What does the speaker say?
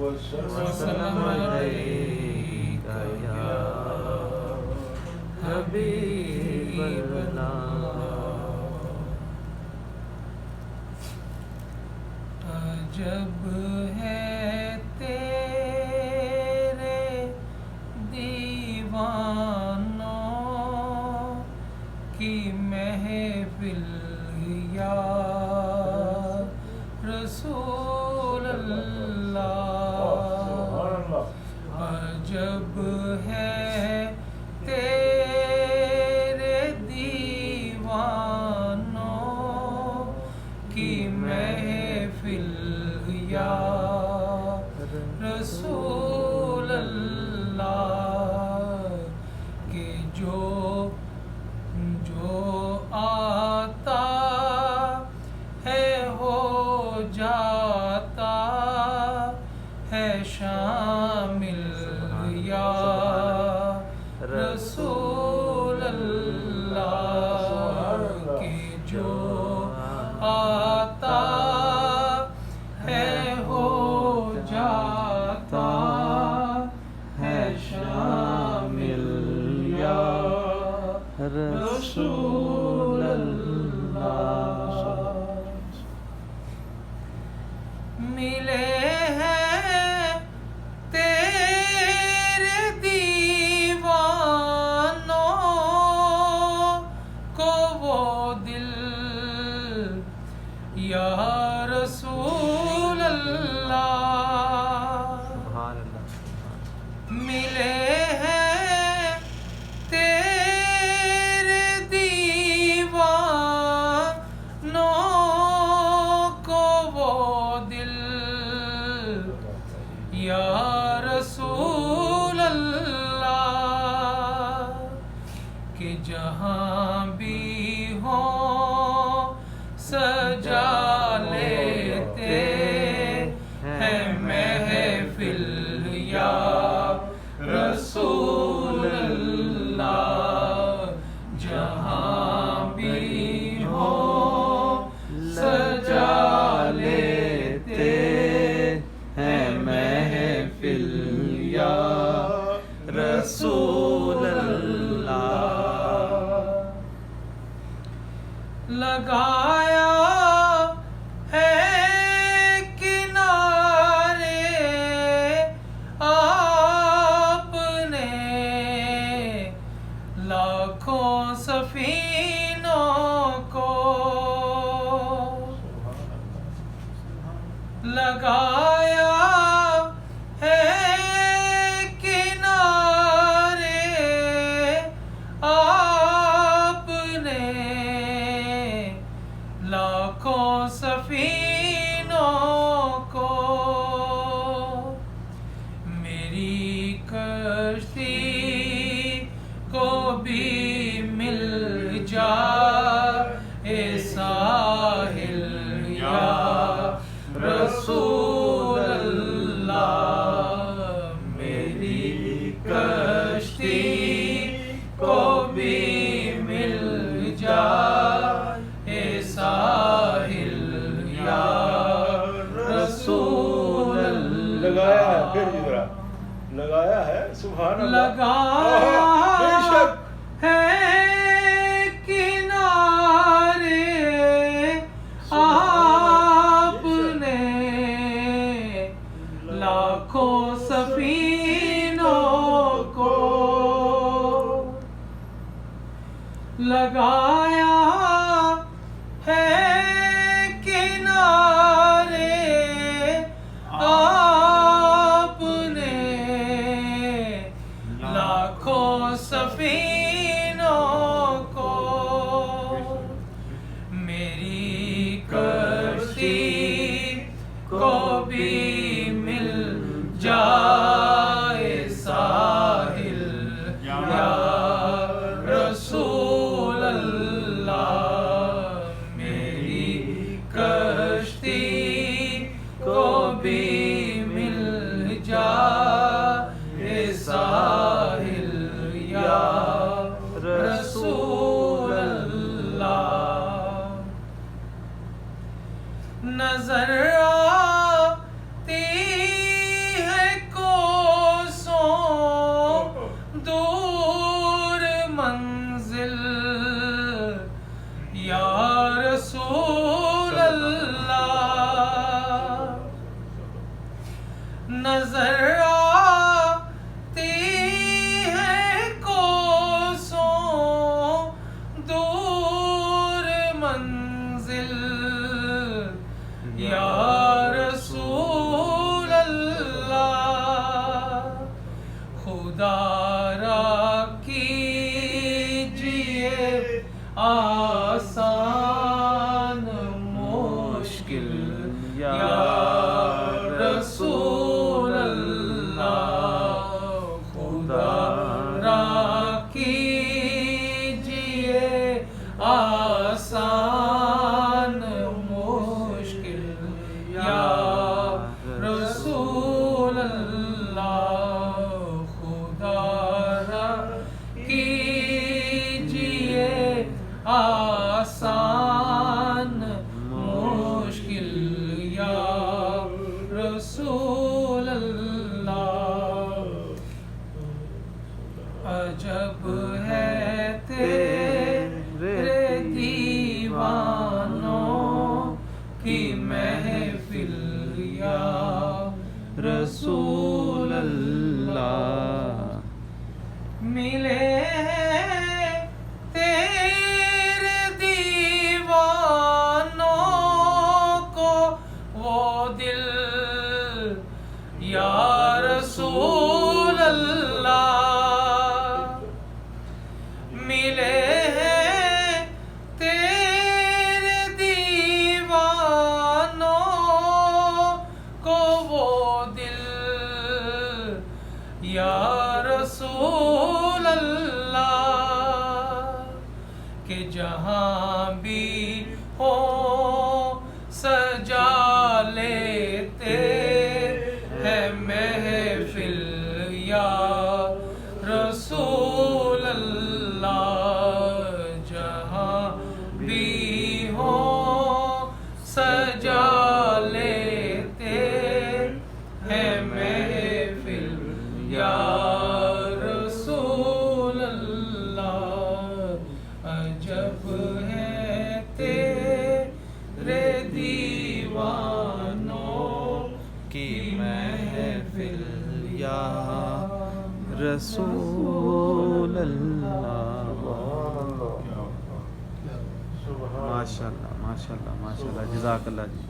وسلم علیک یا حبیب اللہ۔ عجب ہے تیرے دیوانوں کی محفل یا رسول اللہ، عجب ہے تیرے دیوانوں کی محفل یا رسول اللہ، کہ جو آتا ہے ہو جاتا ہے شامل یا رسول اللہ، کہ جو آتا ہے ہو جاتا ہے شامل یا رسول اللہ۔ ملے ہیں تیرے دیوانوں کو وہ دل یا رسول اللہ، ملے ہیں تیرے دیوانوں کو وہ دل یا رسول اللہ، کہ جہاں بھی ہوں سجا لیتے ہیں محفل یا رسول اللہ، جہاں بھی ہوں سجا لیتے ہیں محفل یا رسول اللہ۔ لگایا ہے کنارے آپ نے لاکھوں سفینوں کو، لگایا ہے کنارے آپ نے لاکھوں سفینوں کو، میری کشتی کو بھی مل جائے ساحل یا رسول اللہ، میری کشتی کو بھی مل جائے ساحل یا رسول اللہ۔ لگایا ہے، پھر ذرا لگایا ہے، سبحان اللہ، لگایا بے شک ہے کنارے آپ نے لاکھوں سفینوں کو، لگایا ہے کنارے آپ نے لاکھوں سفینوں کو، میری کشتی کو بھی مل جائے ساحل یا رسول اللہ، میری کشتی کو بھی مل جائے ساحل یا رسول اللہ۔ نظر آتی نظر آتی ہے کوسوں دور منزل یا رسول اللہ خدا را کیجئے آسان مشکل یا رسول اللہ خدا را کیجئے آسان مشکل یا رسول اللہ خدا را کیجئے آسان مشکل یا رسول اللہ عجب ہے تیرے دیوانوں کی محفل یا رسول اللہ ملے ہیں تیرے دیوانوں کو وہ دل یا رسول اللہ ملے ہیں تیرے دیوانوں کو وہ دل یا رسول اللہ کہ جہاں بھی ہو سجا لیتے ہیں محفل یا رسول اللہ جہاں بھی ہو سجا لیتے ہیں محفل یا رسول اللہ عجب ہے تیرے دیوانوں کی محفل یا رسول اللہ ماشاء اللہ ماشاء اللہ ماشاء اللہ جزاک اللہ جی